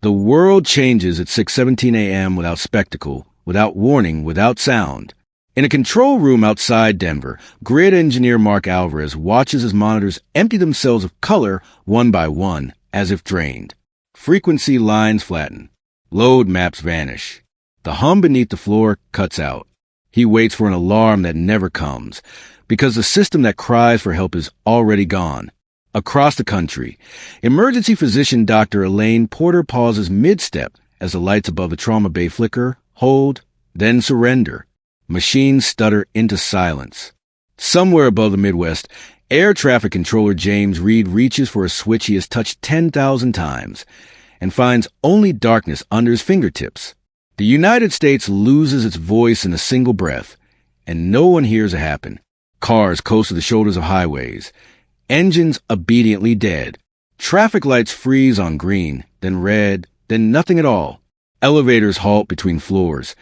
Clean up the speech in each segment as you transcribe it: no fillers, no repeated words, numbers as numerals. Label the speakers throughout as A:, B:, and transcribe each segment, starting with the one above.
A: The world changes at 6:17 a.m. without spectacle, without warning, without sound. In a control room outside Denver, grid engineer Mark Alvarez watches his monitors empty themselves of color one by one, as if drained. Frequency lines flatten. Load maps vanish. The hum beneath the floor cuts out. He waits for an alarm that never comes, because the system that cries for help is already gone. Across the country, emergency physician Dr. Elaine Porter pauses mid-step as the lights above the trauma bay flicker, hold, then surrender. Machines stutter into silence. Somewhere above the Midwest, air traffic controller James Reed reaches for a switch he has touched 10,000 times and finds only darkness under his fingertips. The United States loses its voice in a single breath, and no one hears it happen. Cars coast to the shoulders of highways. Engines obediently dead. Traffic lights freeze on green, then red, then nothing at all. Elevators halt between floors,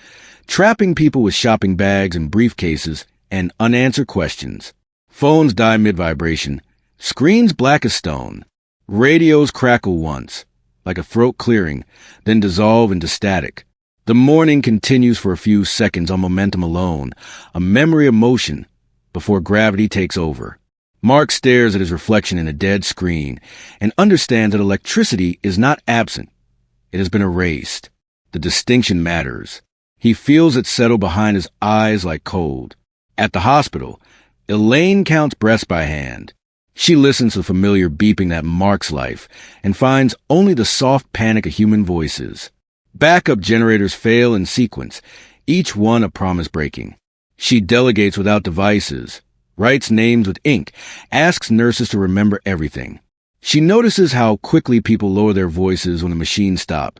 A: trapping people with shopping bags and briefcases and unanswered questions. Phones die mid-vibration. Screens black as stone. Radios crackle once, like a throat clearing, then dissolve into static. The morning continues for a few seconds on momentum alone, a memory of motion, before gravity takes over. Mark stares at his reflection in a dead screen and understands that electricity is not absent. It has been erased. The distinction matters. He feels it settle behind his eyes like cold. At the hospital, Elaine counts breaths by hand. She listens to the familiar beeping that marks life and finds only the soft panic of human voices. Backup generators fail in sequence, each one a promise breaking. She delegates without devices, writes names with ink, asks nurses to remember everything. She notices how quickly people lower their voices when the machines stop,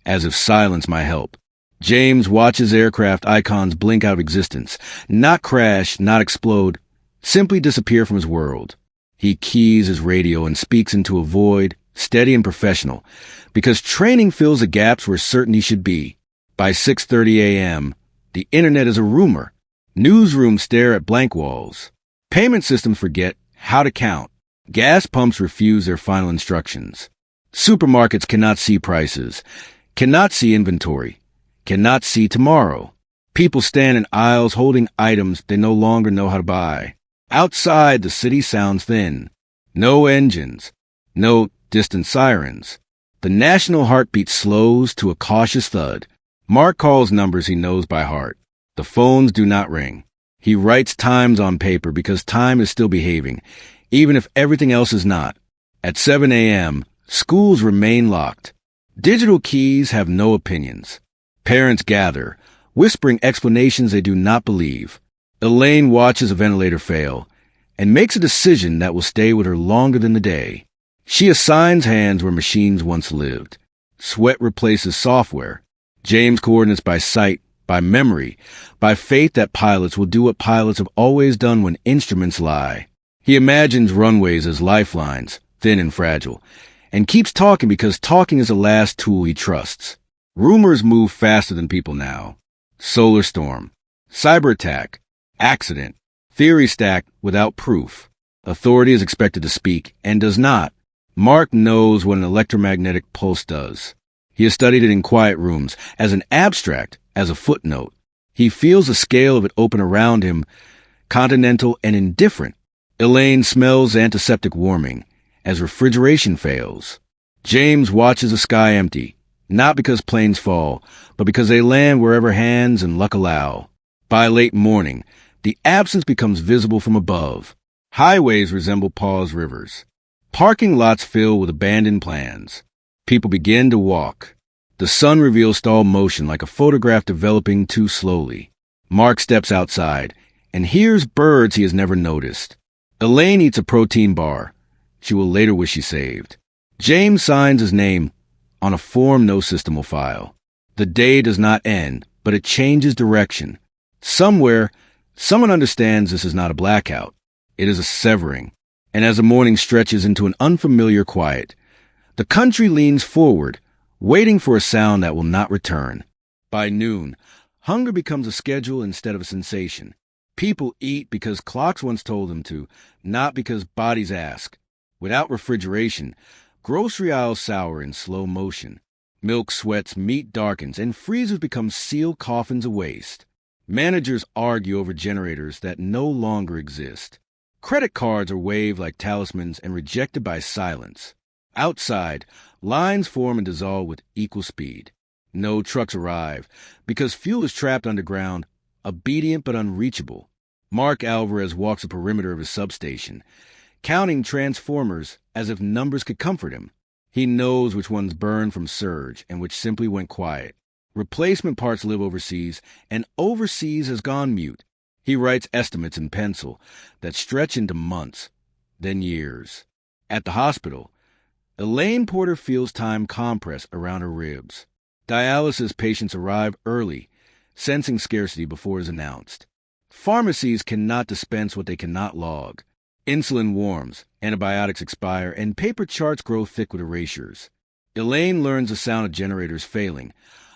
A: as if silence might help. James watches aircraft icons blink out of existence, not crash, not explode, simply disappear from his world. He keys his radio and speaks into a void, steady and professional, because training fills the gaps where certainty should be. By 6:30 a.m., the internet is a rumor. Newsrooms stare at blank walls. Payment systems forget how to count. Gas pumps refuse their final instructions. Supermarkets cannot see prices, cannot see inventory, cannot see tomorrow. People stand in aisles holding items they no longer know how to buy. Outside, the city sounds thin. No engines, no distant sirens. The national heartbeat slows to a cautious thud. Mark calls numbers he knows by heart. The phones do not ring. He writes times on paper because time is still behaving, even if everything else is not. At 7 a.m., schools remain locked. Digital keys have no opinions. Parents gather, whispering explanations they do not believe. Elaine watches a ventilator fail and makes a decision that will stay with her longer than the day. She assigns hands where machines once lived. Sweat replaces software. James coordinates by sight, by memory, by faith that pilots will do what pilots have always done when instruments lie. He imagines runways as lifelines, thin and fragile, and keeps talking because talking is the last tool he trusts. Rumors move faster than people now. Solar storm, cyber attack, accident, theory stacked without proof. Authority is expected to speak and does not. Mark knows what an electromagnetic pulse does. He has studied it in quiet rooms, as an abstract, as a footnote. He feels the scale of it open around him, continental and indifferent. Elaine smells antiseptic warming, as refrigeration fails. James watches the sky empty, not because planes fall, but because they land wherever hands and luck allow. By late morning, the absence becomes visible from above. Highways resemble paused rivers. Parking lots fill with abandoned plans. People begin to walk. The sun reveals stalled motion like a photograph developing too slowly. Mark steps outside and hears birds he has never noticed. Elaine eats a protein bar. She will later wish she saved. James signs his name on a form no system will file. The day does not end, but it changes direction. Somewhere, someone understands this is not a blackout. It is a severing. And as the morning stretches into an unfamiliar quiet, the country leans forward, waiting for a sound that will not return. By noon, hunger becomes a schedule instead of a sensation. People eat because clocks once told them to, not because bodies ask. Without refrigeration, grocery aisles sour in slow motion. Milk sweats, meat darkens, and freezers become sealed coffins of waste. Managers argue over generators that no longer exist. Credit cards are waved like talismans and rejected by silence. Outside, lines form and dissolve with equal speed. No trucks arrive because fuel is trapped underground, obedient but unreachable. Mark Alvarez walks the perimeter of his substation, counting transformers as if numbers could comfort him. He knows which ones burned from surge and which simply went quiet. Replacement parts live overseas, and overseas has gone mute. He writes estimates in pencil that stretch into months, then years. At the hospital, Elaine Porter feels time compress around her ribs. Dialysis patients arrive early, sensing scarcity before it is announced. Pharmacies cannot dispense what they cannot log. Insulin warms, antibiotics expire, and paper charts grow thick with erasures. Elaine learns the sound of generators failing,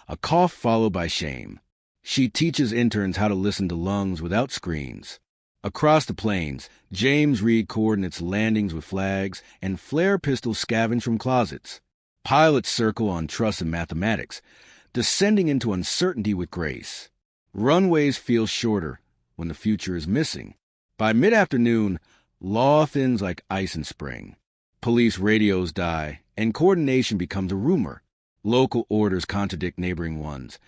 A: a cough followed by shame. She teaches interns how to listen to lungs without screens. Across the plains, James Reed coordinates landings with flags, and flare pistols scavenge from closets. Pilots circle on trust and mathematics, descending into uncertainty with grace. Runways feel shorter when the future is missing. By mid-afternoon, law thins like ice in spring. Police radios die, and coordination becomes a rumor. Local orders contradict neighboring ones,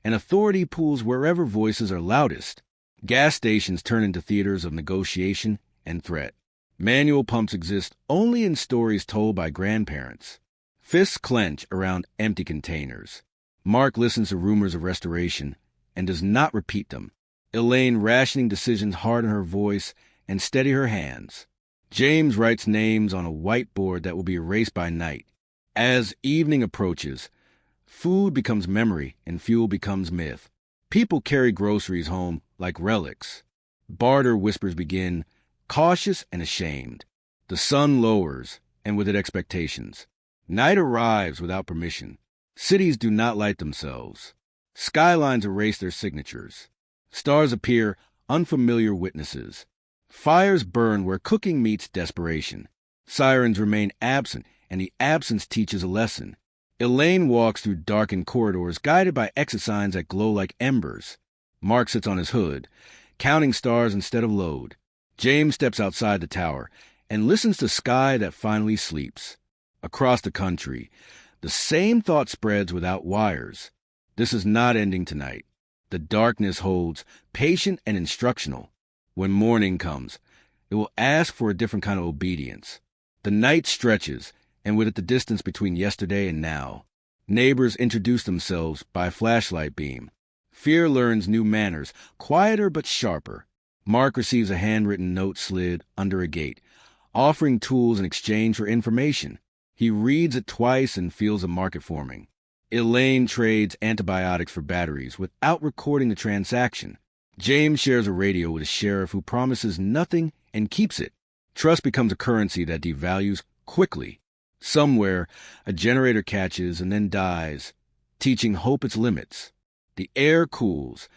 A: and authority pools wherever voices are loudest. Gas stations turn into theaters of negotiation and threat. Manual pumps exist only in stories told by grandparents. Fists clench around empty containers. Mark listens to rumors of restoration and does not repeat them. Elaine rationing decisions harden her voice and steady her hands. James writes names on a whiteboard that will be erased by night. As evening approaches, food becomes memory and fuel becomes myth. People carry groceries home like relics. Barter whispers begin, cautious and ashamed. The sun lowers, and with it expectations. Night arrives without permission. Cities do not light themselves. Skylines erase their signatures. Stars appear, unfamiliar witnesses. Fires burn where cooking meets desperation. Sirens remain absent, and the absence teaches a lesson. Elaine walks through darkened corridors guided by exit signs that glow like embers. Mark sits on his hood, counting stars instead of load. James steps outside the tower and listens to sky that finally sleeps. Across the country, the same thought spreads without wires. This is not ending tonight. The darkness holds, patient and instructional. When morning comes, it will ask for a different kind of obedience. The night stretches, and with it the distance between yesterday and now. Neighbors introduce themselves by flashlight beam. Fear learns new manners, quieter but sharper. Mark receives a handwritten note slid under a gate, offering tools in exchange for information. He reads it twice and feels a market forming. Elaine trades antibiotics for batteries without recording the transaction. James shares a radio with a sheriff who promises nothing and keeps it. Trust becomes a currency that devalues quickly. Somewhere, a generator catches and then dies, teaching hope its limits. The air cools,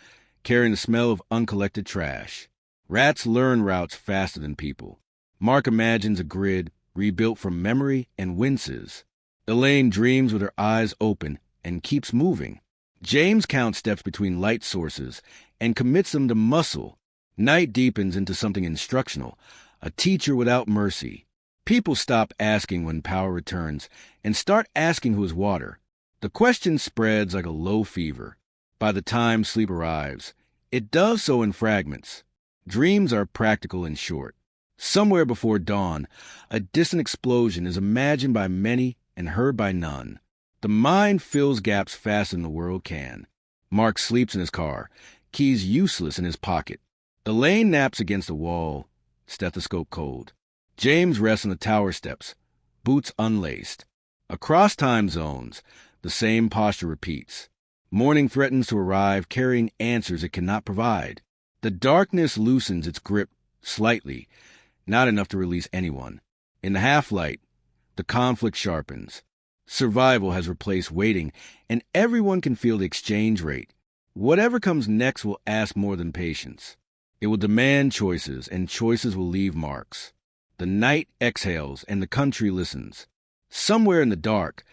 A: carrying the smell of uncollected trash. Rats learn routes faster than people. Mark imagines a grid rebuilt from memory and winces. Elaine dreams with her eyes open and keeps moving. James counts steps between light sources and commits them to muscle. Night deepens into something instructional, a teacher without mercy. People stop asking when power returns and start asking who is water. The question spreads like a low fever. By the time sleep arrives, it does so in fragments. Dreams are practical and short. Somewhere before dawn, a distant explosion is imagined by many and heard by none. The mind fills gaps faster than the world can. Mark sleeps in his car, keys useless in his pocket. Elaine naps against the wall, stethoscope cold. James rests on the tower steps, boots unlaced. Across time zones, the same posture repeats. Morning threatens to arrive, carrying answers it cannot provide. The darkness loosens its grip slightly, not enough to release anyone. In the half-light, the conflict sharpens. Survival has replaced waiting, and everyone can feel the exchange rate. Whatever comes next will ask more than patience. It will demand choices, and choices will leave marks. The night exhales, and the country listens. Somewhere in the dark,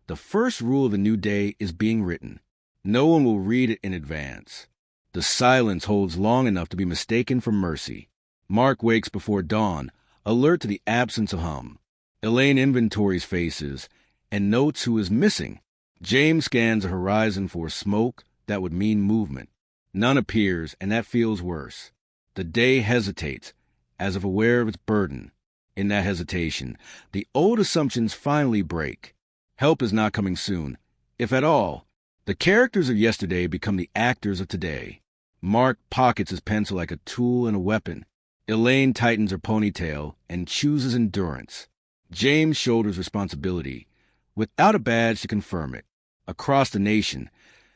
A: The first rule of the new day is being written. No one will read it in advance. The silence holds long enough to be mistaken for mercy. Mark wakes before dawn, alert to the absence of hum. Elaine inventories faces and notes who is missing. James scans the horizon for smoke that would mean movement. None appears, and that feels worse. The day hesitates, as if aware of its burden. In that hesitation, the old assumptions finally break. Help is not coming soon, if at all. The characters of yesterday become the actors of today. Mark pockets his pencil like a tool and a weapon. Elaine tightens her ponytail and chooses endurance. James shoulders responsibility, without a badge to confirm it. Across the nation,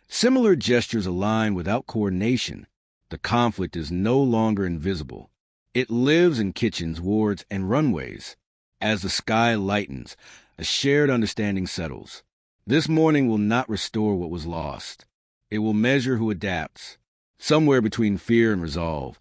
A: similar gestures align without coordination. The conflict is no longer invisible. It lives in kitchens, wards, and runways. As the sky lightens, a shared understanding settles. This morning will not restore what was lost. It will measure who adapts. Somewhere between fear and resolve,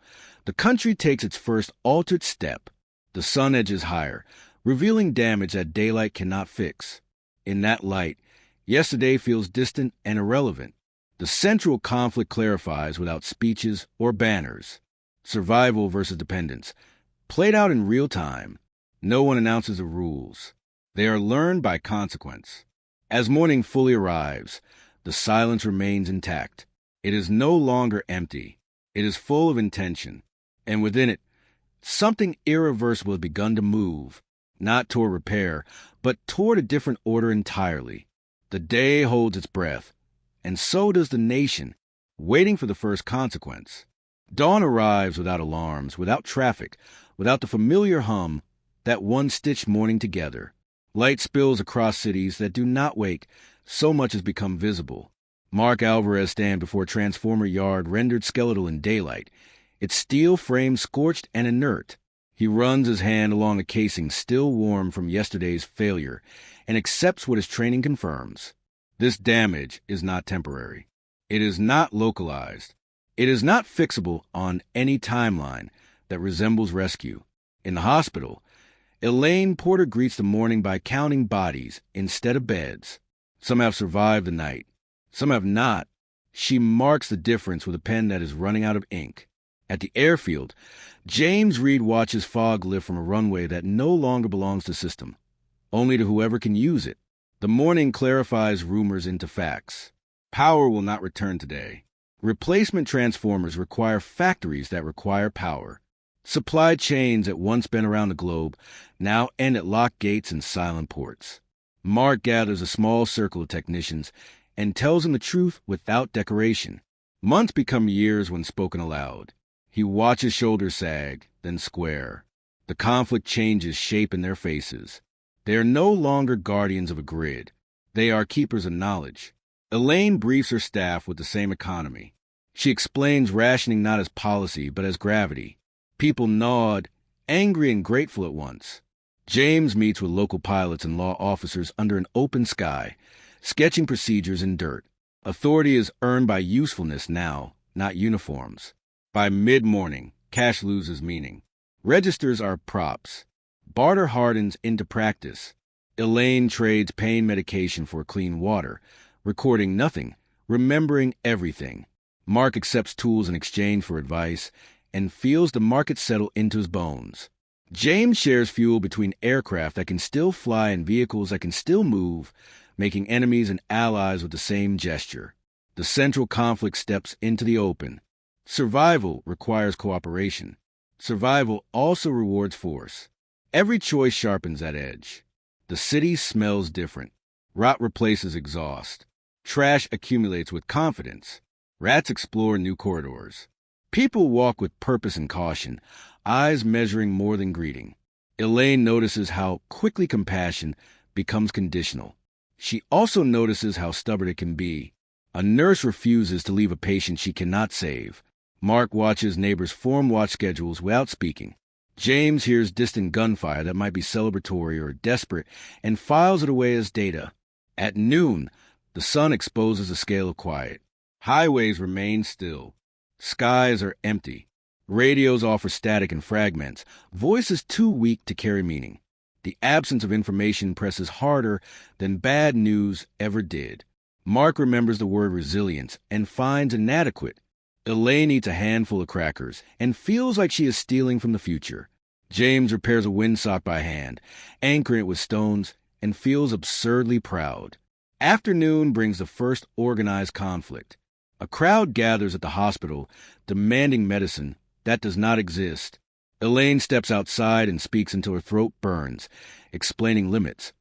A: the country takes its first altered step. The sun edges higher, revealing damage that daylight cannot fix. In that light, yesterday feels distant and irrelevant. The central conflict clarifies without speeches or banners. Survival versus dependence, played out in real time. No one announces the rules. They are learned by consequence. As morning fully arrives, the silence remains intact. It is no longer empty. It is full of intention. And within it, something irreversible has begun to move, not toward repair, but toward a different order entirely. The day holds its breath, and so does the nation, waiting for the first consequence. Dawn arrives without alarms, without traffic, without the familiar hum that once stitched morning together. Light spills across cities that do not wake, so much has become visible. Mark Alvarez stands before a transformer yard rendered skeletal in daylight, its steel frame scorched and inert. He runs his hand along the casing still warm from yesterday's failure and accepts what his training confirms. This damage is not temporary. It is not localized. It is not fixable on any timeline that resembles rescue. In the hospital, Elaine Porter greets the morning by counting bodies instead of beds. Some have survived the night. Some have not. She marks the difference with a pen that is running out of ink. At the airfield, James Reed watches fog lift from a runway that no longer belongs to system, only to whoever can use it. The morning clarifies rumors into facts. Power will not return today. Replacement transformers require factories that require power. Supply chains that once been around the globe now end at locked gates and silent ports. Mark gathers a small circle of technicians and tells them the truth without decoration. Months become years when spoken aloud. He watches shoulders sag, then square. The conflict changes shape in their faces. They are no longer guardians of a grid. They are keepers of knowledge. Elaine briefs her staff with the same economy. She explains rationing not as policy, but as gravity. People nod, angry and grateful at once. James meets with local pilots and law officers under an open sky, sketching procedures in dirt. Authority is earned by usefulness now, not uniforms. By mid-morning, cash loses meaning. Registers are props. Barter hardens into practice. Elaine trades pain medication for clean water, recording nothing, remembering everything. Mark accepts tools in exchange for advice and feels the market settle into his bones. James shares fuel between aircraft that can still fly and vehicles that can still move, making enemies and allies with the same gesture. The central conflict steps into the open. Survival requires cooperation. Survival also rewards force. Every choice sharpens that edge. The city smells different. Rot replaces exhaust. Trash accumulates with confidence. Rats explore new corridors. People walk with purpose and caution, eyes measuring more than greeting. Elaine notices how quickly compassion becomes conditional. She also notices how stubborn it can be. A nurse refuses to leave a patient she cannot save. Mark watches neighbors form watch schedules without speaking. James hears distant gunfire that might be celebratory or desperate and files it away as data. At noon, the sun exposes a scale of quiet. Highways remain still. Skies are empty. Radios offer static and fragments, voices too weak to carry meaning. The absence of information presses harder than bad news ever did. Mark remembers the word resilience and finds inadequate. Elaine eats a handful of crackers and feels like she is stealing from the future. James repairs a windsock by hand, anchoring it with stones, and feels absurdly proud. Afternoon brings the first organized conflict. A crowd gathers at the hospital, demanding medicine that does not exist. Elaine steps outside and speaks until her throat burns, explaining limits,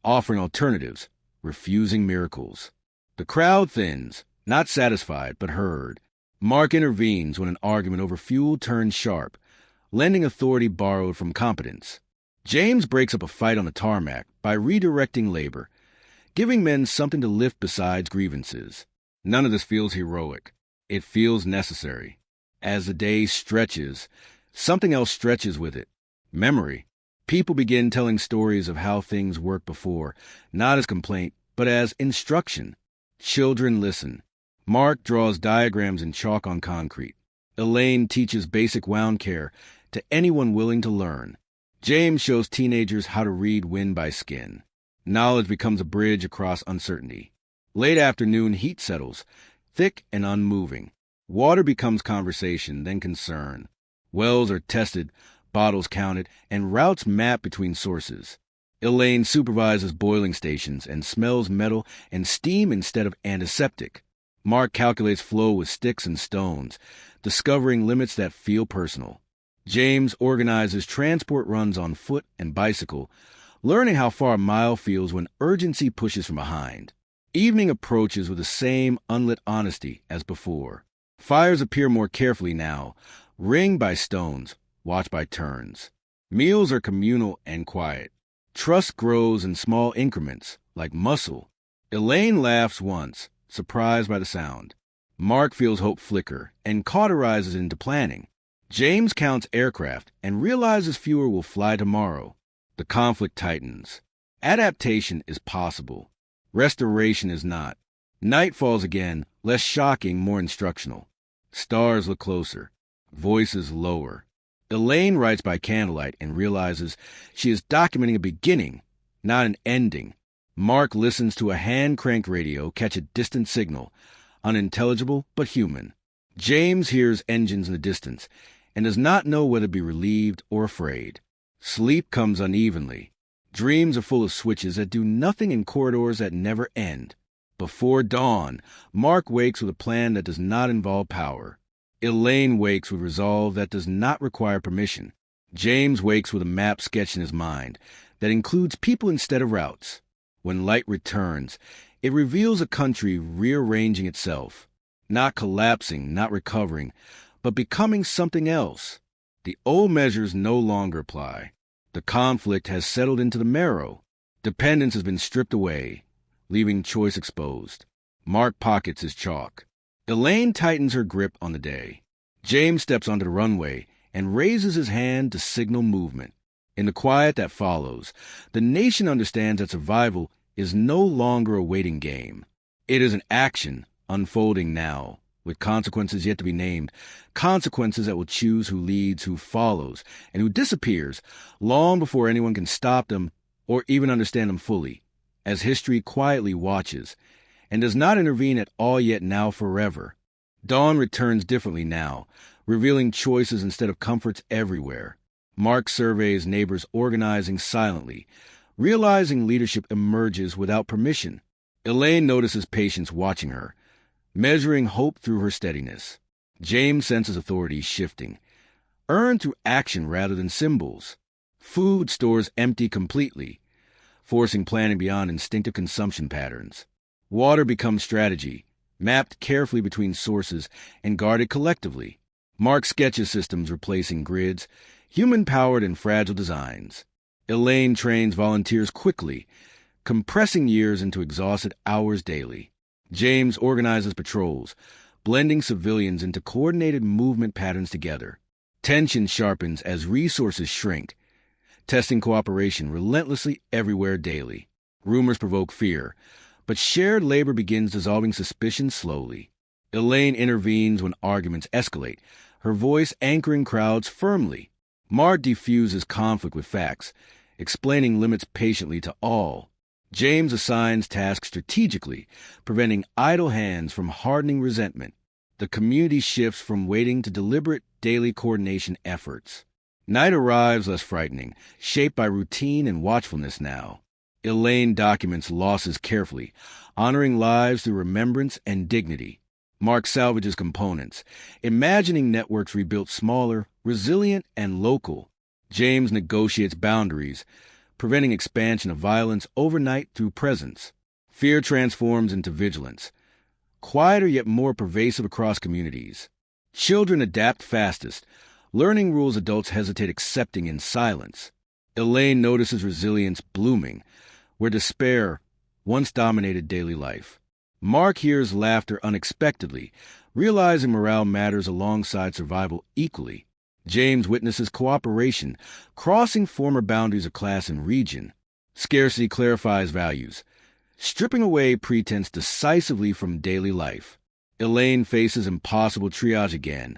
A: offering alternatives, refusing miracles. The crowd thins, not satisfied, but heard. Mark intervenes when an argument over fuel turns sharp, lending authority borrowed from competence. James breaks up a fight on the tarmac by redirecting labor, giving men something to lift besides grievances. None of this feels heroic. It feels necessary. As the day stretches, something else stretches with it. Memory. People begin telling stories of how things worked before, not as complaint, but as instruction. Children listen. Mark draws diagrams in chalk on concrete. Elaine teaches basic wound care to anyone willing to learn. James shows teenagers how to read wind by skin. Knowledge becomes a bridge across uncertainty. Late afternoon heat settles, thick and unmoving. Water becomes conversation, then concern. Wells are tested, bottles counted, and routes mapped between sources. Elaine supervises boiling stations and smells metal and steam instead of antiseptic. Mark calculates flow with sticks and stones, discovering limits that feel personal. James organizes transport runs on foot and bicycle, learning how far a mile feels when urgency pushes from behind. Evening approaches with the same unlit honesty as before. Fires appear more carefully now, ringed by stones, watched by turns. Meals are communal and quiet. Trust grows in small increments, like muscle. Elaine laughs once, surprised by the sound. Mark feels hope flicker and cauterizes into planning. James counts aircraft and realizes fewer will fly tomorrow. The conflict tightens. Adaptation is possible. Restoration is not. Night falls again, less shocking, more instructional. Stars look closer. Voices lower. Elaine writes by candlelight and realizes she is documenting a beginning, not an ending. Mark listens to a hand-cranked radio catch a distant signal, unintelligible but human. James hears engines in the distance and does not know whether to be relieved or afraid. Sleep comes unevenly. Dreams are full of switches that do nothing in corridors that never end. Before dawn, Mark wakes with a plan that does not involve power. Elaine wakes with resolve that does not require permission. James wakes with a map sketched in his mind that includes people instead of routes. When light returns, it reveals a country rearranging itself, not collapsing, not recovering, but becoming something else. The old measures no longer apply. The conflict has settled into the marrow. Dependence has been stripped away, leaving choice exposed. Mark pockets his chalk. Elaine tightens her grip on the day. James steps onto the runway and raises his hand to signal movement. In the quiet that follows, the nation understands that survival is no longer a waiting game. It is an action unfolding now, with consequences yet to be named, consequences that will choose who leads, who follows, and who disappears long before anyone can stop them or even understand them fully, as history quietly watches and does not intervene at all yet now forever. Dawn returns differently now, revealing choices instead of comforts everywhere. Mark surveys neighbors organizing silently, realizing leadership emerges without permission. Elaine notices patience watching her, measuring hope through her steadiness. James senses authority shifting, earned through action rather than symbols. Food stores empty completely, forcing planning beyond instinctive consumption patterns. Water becomes strategy, mapped carefully between sources and guarded collectively. Mark sketches systems replacing grids, human-powered and fragile designs. Elaine trains volunteers quickly, compressing years into exhausted hours daily. James organizes patrols, blending civilians into coordinated movement patterns together. Tension sharpens as resources shrink, testing cooperation relentlessly everywhere daily. Rumors provoke fear, but shared labor begins dissolving suspicion slowly. Elaine intervenes when arguments escalate, her voice anchoring crowds firmly. Mark diffuses conflict with facts, explaining limits patiently to all. James assigns tasks strategically, preventing idle hands from hardening resentment. The community shifts from waiting to deliberate daily coordination efforts. Night arrives less frightening, shaped by routine and watchfulness now. Elaine documents losses carefully, honoring lives through remembrance and dignity. Mark salvages components, imagining networks rebuilt smaller, resilient, and local. James negotiates boundaries, preventing expansion of violence overnight through presence. Fear transforms into vigilance, quieter yet more pervasive across communities. Children adapt fastest, learning rules adults hesitate accepting in silence. Elaine notices resilience blooming, where despair once dominated daily life. Mark hears laughter unexpectedly, realizing morale matters alongside survival equally. James witnesses cooperation, crossing former boundaries of class and region. Scarcity clarifies values, stripping away pretense decisively from daily life. Elaine faces impossible triage again,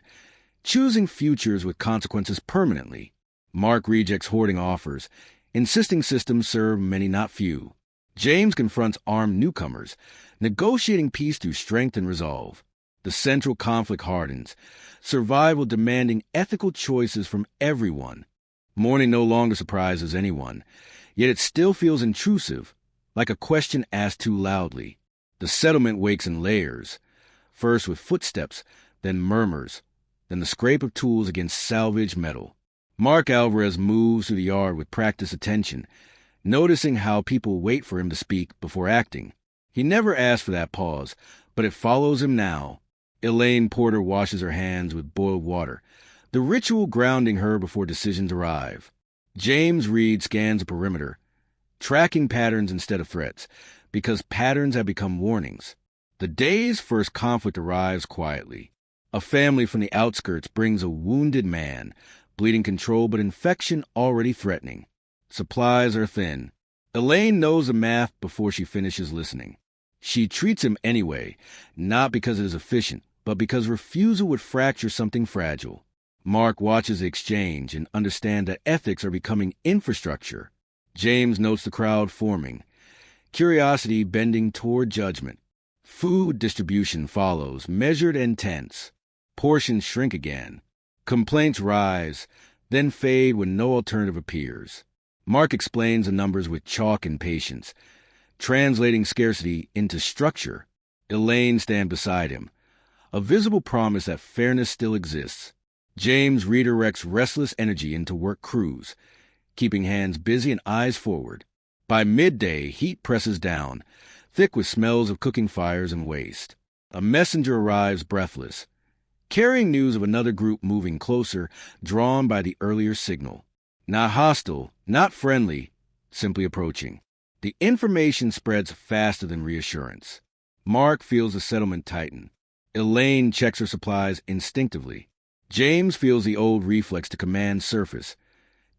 A: choosing futures with consequences permanently. Mark rejects hoarding offers, insisting systems serve many not few. James confronts armed newcomers, negotiating peace through strength and resolve. The central conflict hardens, survival demanding ethical choices from everyone. Mourning no longer surprises anyone, yet it still feels intrusive, like a question asked too loudly. The settlement wakes in layers, first with footsteps, then murmurs, then the scrape of tools against salvaged metal. Mark Alvarez moves through the yard with practiced attention, noticing how people wait for him to speak before acting. He never asked for that pause, but it follows him now. Elaine Porter washes her hands with boiled water, the ritual grounding her before decisions arrive. James Reed scans the perimeter, tracking patterns instead of threats, because patterns have become warnings. The day's first conflict arrives quietly. A family from the outskirts brings a wounded man, bleeding control but infection already threatening. Supplies are thin. Elaine knows the math before she finishes listening. She treats him anyway, not because it is efficient, but because refusal would fracture something fragile. Mark watches the exchange and understands that ethics are becoming infrastructure. James notes the crowd forming, curiosity bending toward judgment. Food distribution follows, measured and tense. Portions shrink again. Complaints rise, then fade when no alternative appears. Mark explains the numbers with chalk and patience, translating scarcity into structure. Elaine stands beside him, a visible promise that fairness still exists. James redirects restless energy into work crews, keeping hands busy and eyes forward. By midday, heat presses down, thick with smells of cooking fires and waste. A messenger arrives breathless, carrying news of another group moving closer, drawn by the earlier signal. Not hostile, not friendly, simply approaching. The information spreads faster than reassurance. Mark feels the settlement tighten. Elaine checks her supplies instinctively. James feels the old reflex to command surface,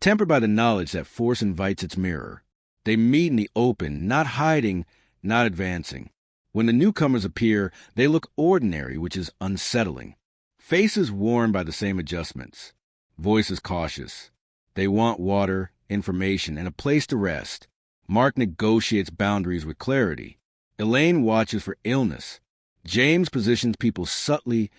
A: tempered by the knowledge that force invites its mirror. They meet in the open, not hiding, not advancing. When the newcomers appear, they look ordinary, which is unsettling. Faces worn by the same adjustments. Voices cautious. They want water, information, and a place to rest. Mark negotiates boundaries with clarity. Elaine watches for illness. James positions people subtly,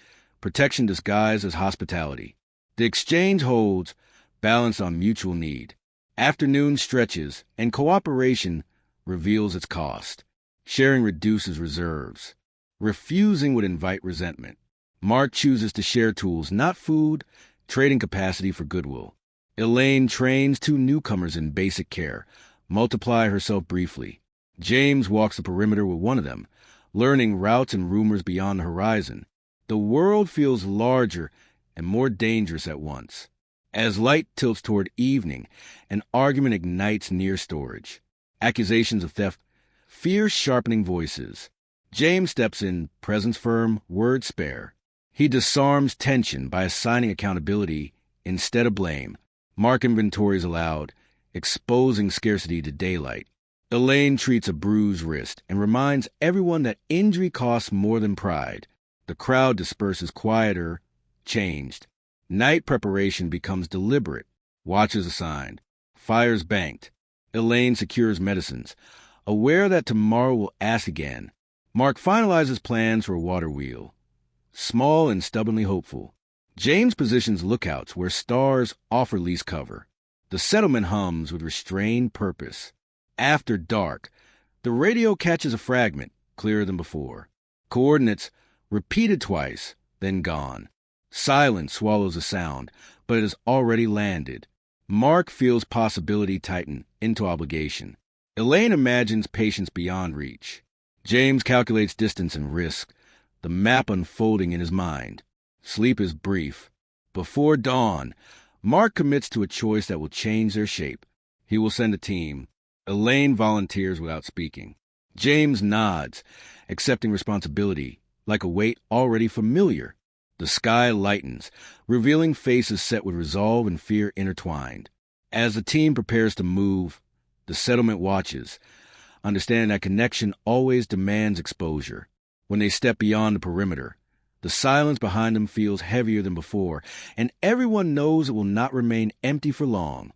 A: protection disguised as hospitality. The exchange holds, balanced on mutual need. Afternoon stretches, and cooperation reveals its cost. Sharing reduces reserves. Refusing would invite resentment. Mark chooses to share tools, not food, trading capacity for goodwill. Elaine trains two newcomers in basic care, multiply herself briefly. James walks the perimeter with one of them, learning routes and rumors beyond the horizon. The world feels larger and more dangerous at once. As light tilts toward evening, an argument ignites near storage. Accusations of theft, fear-sharpening voices. James steps in, presence firm, words spare. He disarms tension by assigning accountability instead of blame. Mark inventories aloud, exposing scarcity to daylight. Elaine treats a bruised wrist and reminds everyone that injury costs more than pride. The crowd disperses quieter, changed. Night preparation becomes deliberate. Watches assigned. Fires banked. Elaine secures medicines. Aware that tomorrow will ask again, Mark finalizes plans for a water wheel. Small and stubbornly hopeful, James positions lookouts where stars offer least cover. The settlement hums with restrained purpose. After dark, the radio catches a fragment, clearer than before. Coordinates repeated twice, then gone. Silence swallows the sound, but it has already landed. Mark feels possibility tighten into obligation. Elaine imagines patience beyond reach. James calculates distance and risk, the map unfolding in his mind. Sleep is brief. Before dawn, Mark commits to a choice that will change their shape. He will send a team. Elaine volunteers without speaking. James nods, accepting responsibility, like a weight already familiar. The sky lightens, revealing faces set with resolve and fear intertwined. As the team prepares to move, the settlement watches, understanding that connection always demands exposure. When they step beyond the perimeter, the silence behind them feels heavier than before, and everyone knows it will not remain empty for long.